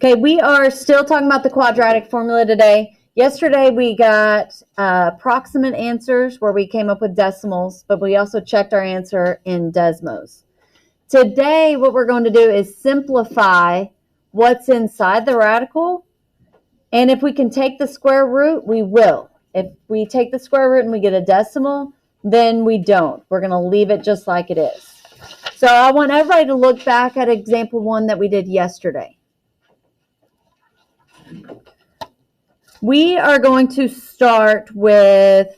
Okay, we are still talking about the quadratic formula today. Yesterday we got approximate answers where we came up with decimals, but we also checked our answer in Desmos. Today what we're going to do is simplify what's inside the radical, and if we can take the square root, we will. If we take the square root and we get a decimal, then we don't. We're going to leave it just like it is. So I want everybody to look back at example 1 that we did yesterday. We are going to start with,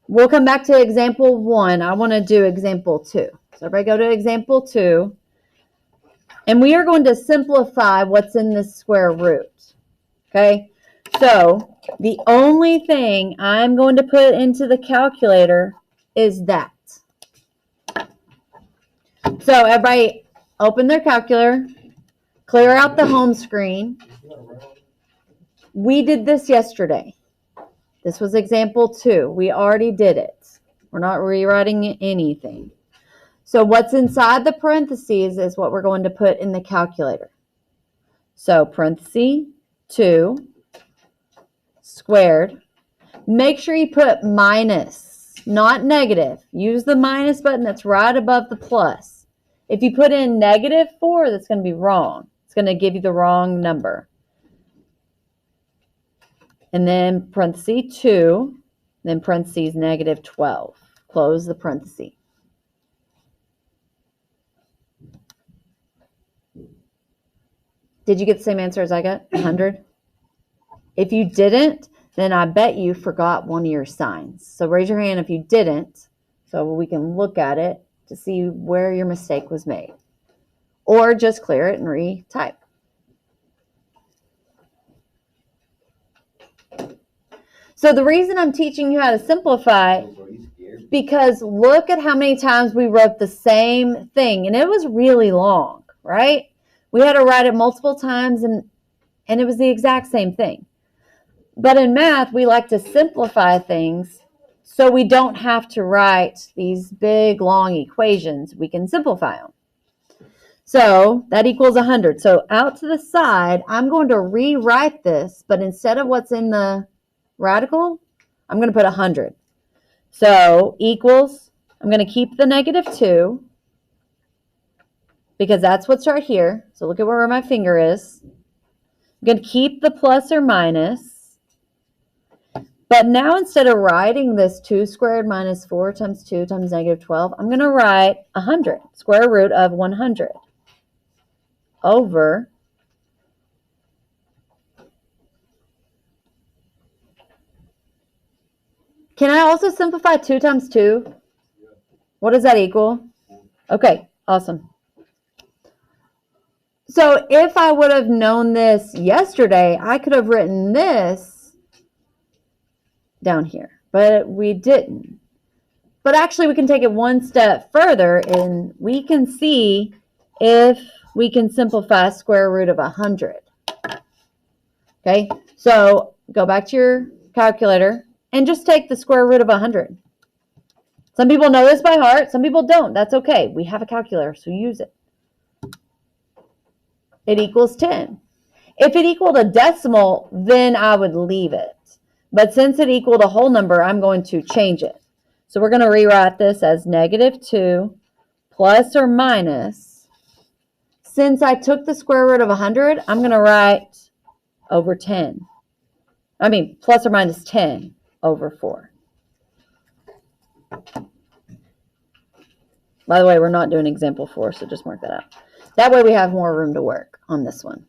we'll come back to example 1. I want to do example 2. So everybody go to example 2. And we are going to simplify what's in this square root. Okay? So the only thing I'm going to put into the calculator is that. So everybody open their calculator, clear out the home screen. We did this yesterday. This was example 2. We already did it. We're not rewriting anything. So what's inside the parentheses is what we're going to put in the calculator. So parenthesis 2 squared. Make sure you put minus, not negative. Use the minus button that's right above the plus. If you put in -4, that's going to be wrong. It's going to give you the wrong number. And then parenthesis 2, then parentheses -12. Close the parenthesis. Did you get the same answer as I got? 100? If you didn't, then I bet you forgot one of your signs. So raise your hand if you didn't, so we can look at it to see where your mistake was made. Or just clear it and retype. So the reason I'm teaching you how to simplify, because look at how many times we wrote the same thing, and it was really long, right? We had to write it multiple times, and it was the exact same thing. But in math, we like to simplify things so we don't have to write these big, long equations. We can simplify them. So that equals 100. So out to the side, I'm going to rewrite this, but instead of what's in the radical, I'm going to put 100. So equals, I'm going to keep the -2 because that's what's right here. So look at where my finger is. I'm going to keep the plus or minus. But now instead of writing this 2 squared minus 4 times 2 times -12, I'm going to write 100, square root of 100 over Can I also simplify 2 times 2? What does that equal? Okay, awesome. So if I would have known this yesterday, I could have written this down here, but we didn't. But actually, we can take it one step further, and we can see if we can simplify square root of 100. Okay, so go back to your calculator and just take the square root of 100. Some people know this by heart. Some people don't. That's okay. We have a calculator, so use it. It equals 10. If it equaled a decimal, then I would leave it. But since it equaled a whole number, I'm going to change it. So we're going to rewrite this as -2 plus or minus. Since I took the square root of 100, I'm going to write over 10. I mean, plus or minus 10 over 4. By the way, we're not doing example 4, so just mark that out. That way we have more room to work on this one.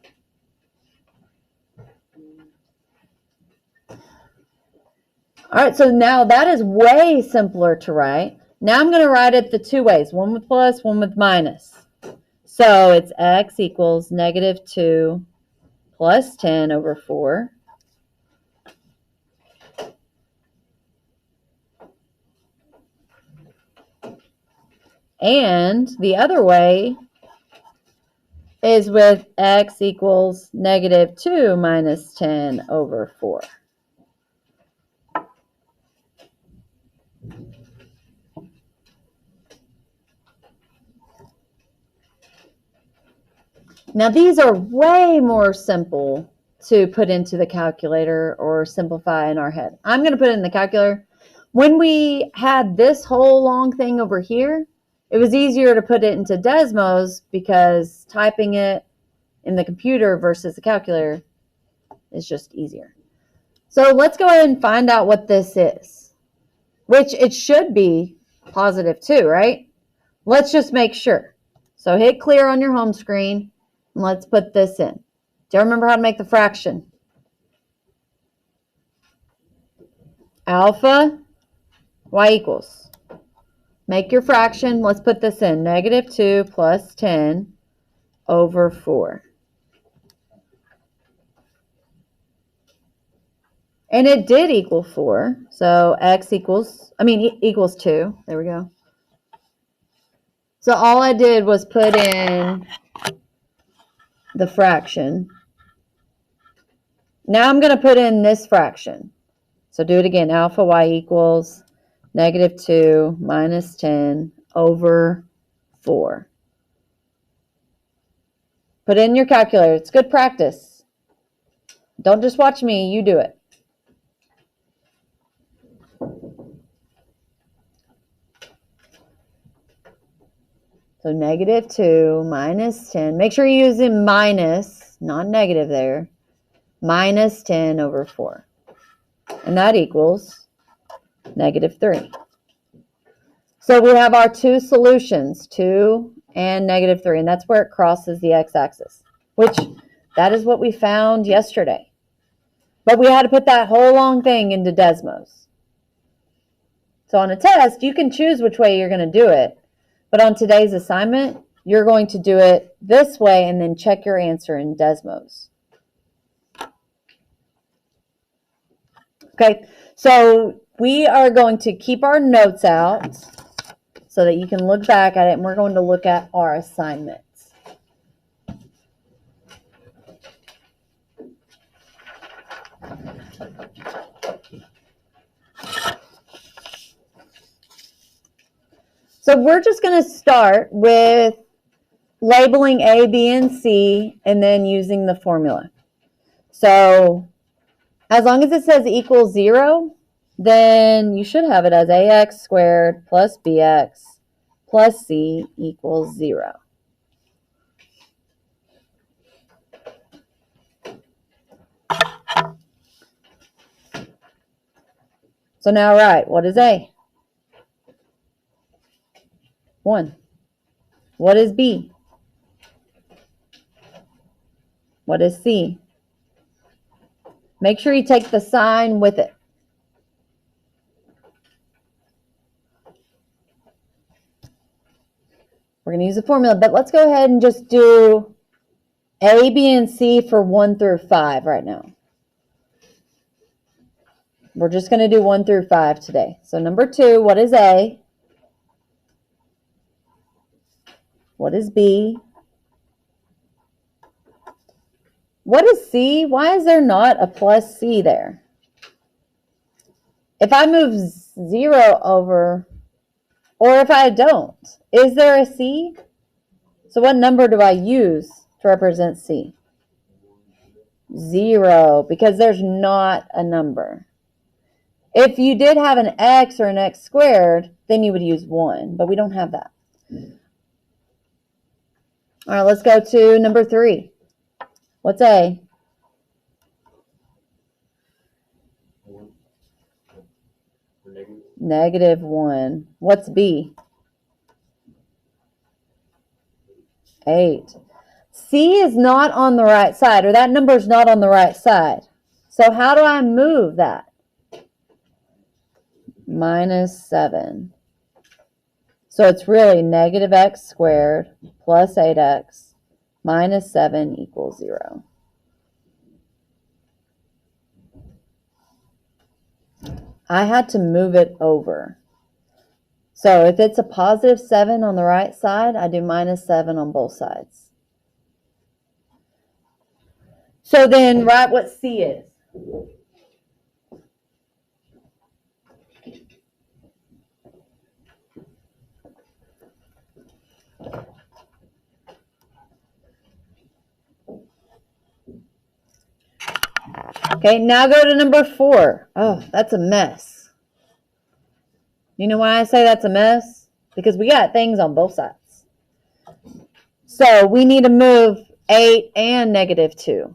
All right, so now that is way simpler to write. Now I'm going to write it the two ways, one with plus, one with minus. So it's x equals -2 plus 10 over 4. And the other way is with x equals -2 minus 10 over 4. Now these are way more simple to put into the calculator or simplify in our head. I'm going to put it in the calculator. When we had this whole long thing over here, it was easier to put it into Desmos because typing it in the computer versus the calculator is just easier. So let's go ahead and find out what this is, which it should be positive 2, right? Let's just make sure. So hit clear on your home screen, and let's put this in. Do you remember how to make the fraction? Alpha y equals. Make your fraction. Let's put this in. Negative 2 plus 10 over 4. And it did equal 4. So x equals 2. There we go. So all I did was put in the fraction. Now I'm going to put in this fraction. So do it again. Alpha y equals negative 2 minus 10 over 4. Put it in your calculator. It's good practice. Don't just watch me. You do it. So negative 2 minus 10. Make sure you're using minus, not negative there. Minus 10 over 4. And that equals negative 3. So we have our two solutions, 2 and negative 3. And that's where it crosses the x-axis, which that is what we found yesterday. But we had to put that whole long thing into Desmos. So on a test, you can choose which way you're going to do it. But on today's assignment, you're going to do it this way and then check your answer in Desmos. Okay, so we are going to keep our notes out so that you can look back at it, and we're going to look at our assignments. So we're just going to start with labeling A, B, and C, and then using the formula. So as long as it says equals 0, then you should have it as ax squared plus bx plus c equals 0. So now write, what is A? 1. What is B? What is C? Make sure you take the sign with it. We're going to use the formula, but let's go ahead and just do A, B, and C for 1 through 5 right now. We're just going to do 1 through 5 today. So number 2, what is A? What is B? What is C? Why is there not a plus C there? If I move 0 over, or if I don't, is there a C? So what number do I use to represent C? 0, because there's not a number. If you did have an x or an x squared, then you would use 1, but we don't have that. All right, let's go to number 3. What's A? Negative 1. What's B? 8. C is not on the right side, or that number is not on the right side. So how do I move that? Minus 7. So it's really negative x squared plus 8x minus 7 equals 0. I had to move it over. So if it's a positive 7 on the right side, I do minus 7 on both sides. So then write what C is. Okay, now go to number 4. Oh, that's a mess. You know why I say that's a mess? Because we got things on both sides. So we need to move 8 and -2.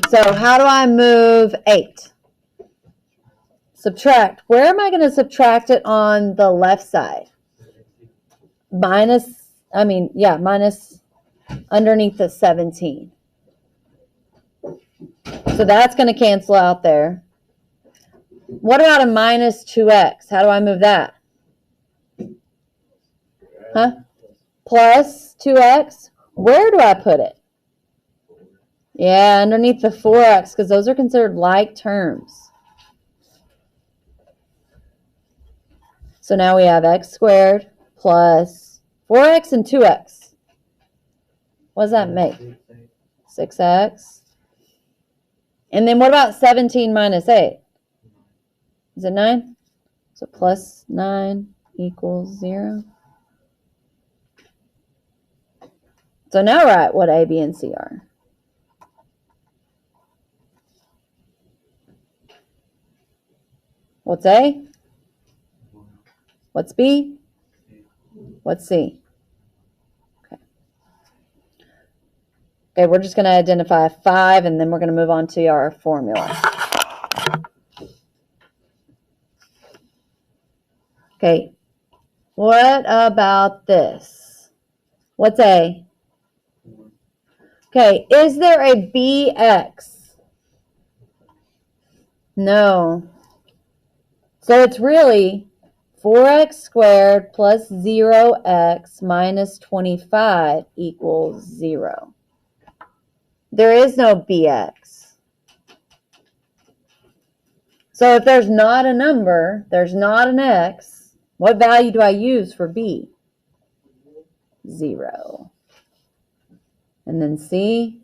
So how do I move 8? Subtract. Where am I going to subtract it on the left side? Minus underneath the 17. So that's going to cancel out there. What about a minus 2x? How do I move that? Huh? Plus 2x. Where do I put it? Yeah, underneath the 4x, because those are considered like terms. So now we have x squared plus 4x and 2x. What does that make? 6x. And then what about 17 minus 8? Is it 9? So plus 9 equals 0. So now write what A, B, and C are. What's A? What's B? What's C? Okay, we're just going to identify 5, and then we're going to move on to our formula. Okay, what about this? What's A? Okay, is there a BX? No. So it's really 4x squared plus 0x minus 25 equals 0. There is no BX. So if there's not a number, there's not an x, what value do I use for B? 0. And then C?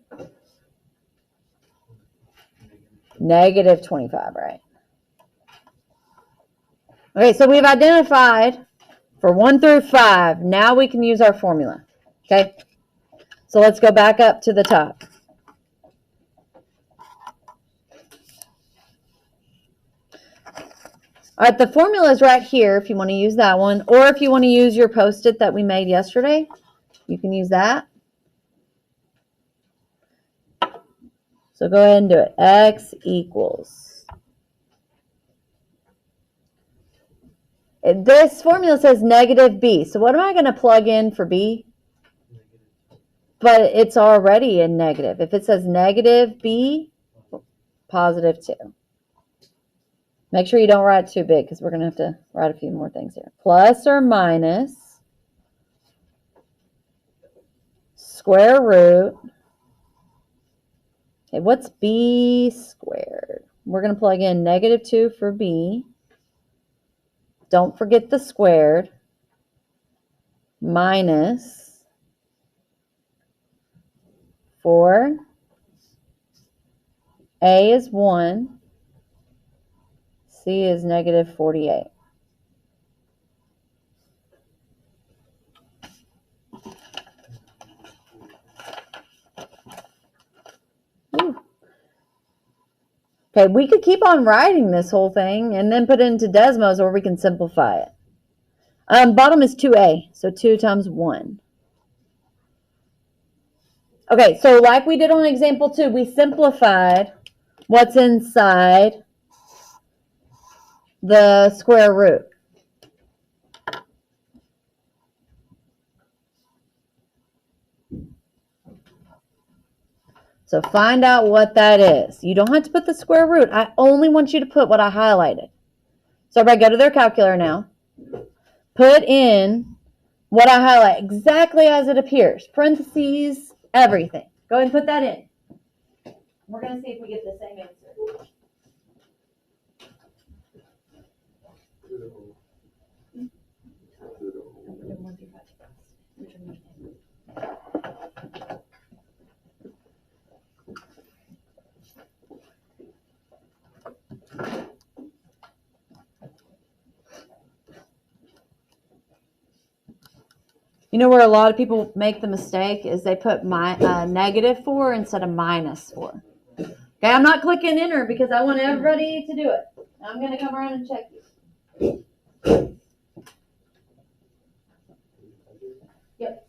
-25, right? Okay, so we've identified for 1 through 5. Now we can use our formula. Okay? So let's go back up to the top. All right, the formula is right here if you want to use that one. Or if you want to use your Post-it that we made yesterday, you can use that. So go ahead and do it. X equals. This formula says -b. So what am I going to plug in for b? But it's already in negative. If it says -b, +2. Make sure you don't write too big because we're going to have to write a few more things here. Plus or minus square root. Okay, what's b squared? We're going to plug in -2 for b. Don't forget the squared. Minus 4. A is 1. C is -48. Ooh. Okay, we could keep on writing this whole thing and then put it into Desmos, or we can simplify it. Bottom is 2a, so 2 times 1. Okay, so like we did on example 2, we simplified what's inside the square root. So find out what that is. You don't have to put the square root. I only want you to put what I highlighted. So everybody go to their calculator now. Put in what I highlight exactly as it appears. Parentheses, everything. Go ahead and put that in. We're going to see if we get the same answer. You know where a lot of people make the mistake is they put -4 instead of -4. Okay, I'm not clicking enter because I want everybody to do it. I'm going to come around and check you. Yep.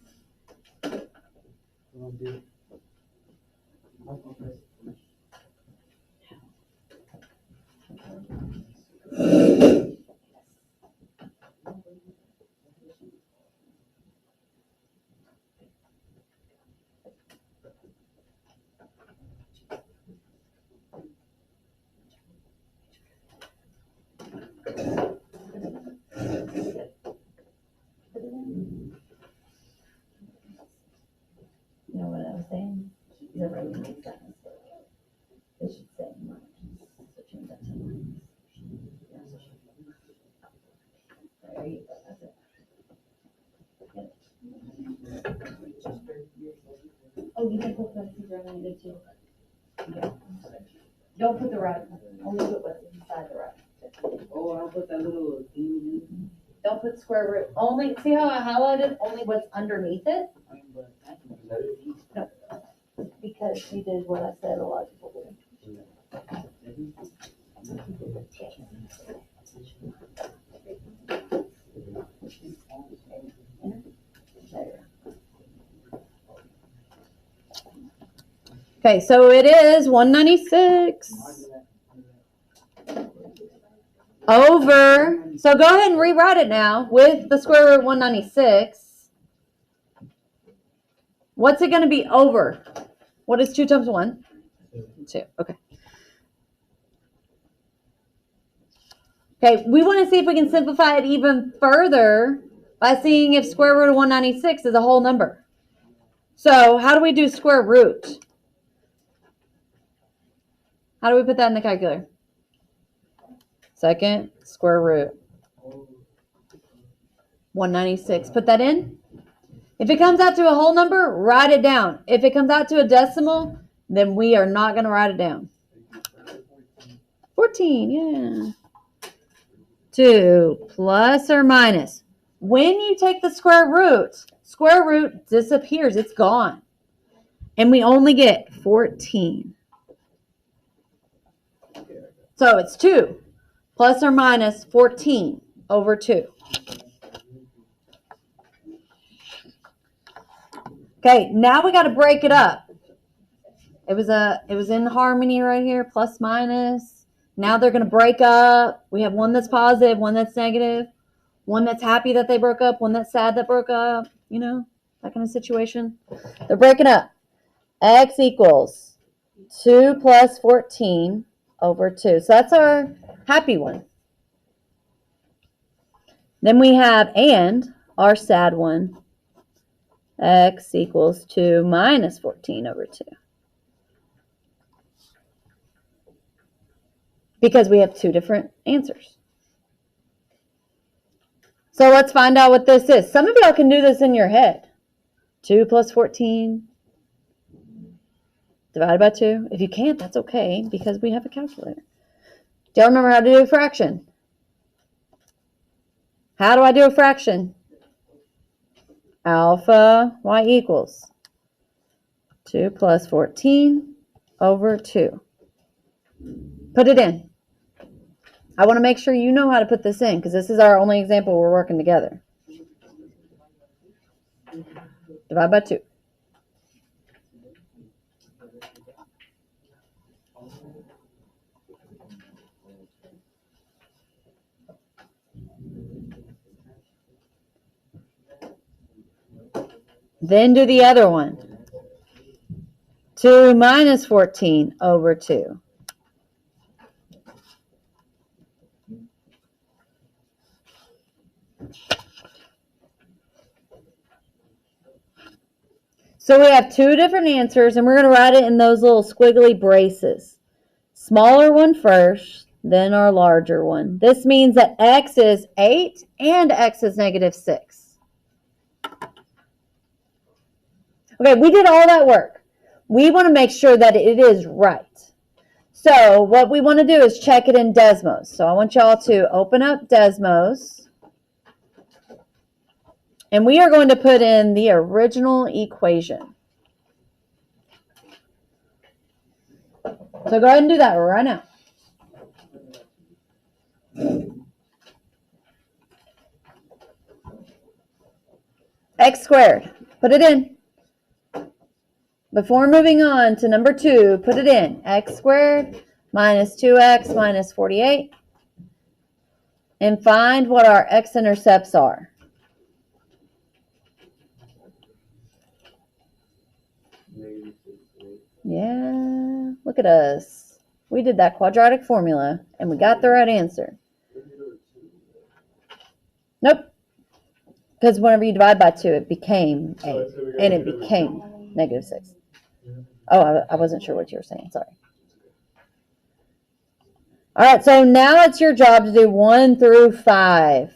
You know what I was saying? The writing makes that mistake. They should say minus. So change that to minus. There you go. That's it. Oh, you can put that together and do too. Yeah. Don't put the right. Only put what's inside the right. Oh, I'll put that little thing in. Don't put square root. Only, see how I highlighted only what's underneath it? No, because you did what I said a lot of people do. Okay, so it is 196 over, so go ahead and rewrite it now with the square root of 196. What's it going to be over? What is 2 times 1? 2. Okay. Okay, we want to see if we can simplify it even further by seeing if square root of 196 is a whole number. So how do we do square root? How do we put that in the calculator? Second square root. 196. Put that in. If it comes out to a whole number, write it down. If it comes out to a decimal, then we are not going to write it down. 14, yeah. 2 plus or minus. When you take the square root disappears. It's gone. And we only get 14. So it's 2 plus or minus 14 over 2. Okay, now we got to break it up. It was in harmony right here, plus minus. Now they're going to break up. We have one that's positive, one that's negative, one that's happy that they broke up, one that's sad that broke up, you know, that kind of situation. They're breaking up. X equals 2 plus 14 over 2. So that's our happy one. Then we have and our sad one. X equals 2 minus 14 over 2. Because we have 2 different answers. So let's find out what this is. Some of y'all can do this in your head. 2 plus 14 divided by 2. If you can't, that's okay because we have a calculator. Do y'all remember how to do a fraction? How do I do a fraction? Alpha y equals 2 plus 14 over 2. Put it in. I want to make sure you know how to put this in because this is our only example we're working together. Divide by 2. Then do the other one. 2 minus 14 over 2. So we have 2 different answers, and we're going to write it in those little squiggly braces. Smaller one first, then our larger one. This means that x is 8 and x is negative 6. Okay, we did all that work. We want to make sure that it is right. So what we want to do is check it in Desmos. So I want y'all to open up Desmos. And we are going to put in the original equation. So go ahead and do that right now. X squared. Put it in. Before moving on to number 2, put it in. X squared minus 2x minus 48. And find what our x-intercepts are. Yeah, look at us. We did that quadratic formula, and we got the right answer. Nope. Because whenever you divide by 2, it became 8, and it became negative 6. Oh, I wasn't sure what you were saying. Sorry. All right, so now it's your job to do 1 through 5.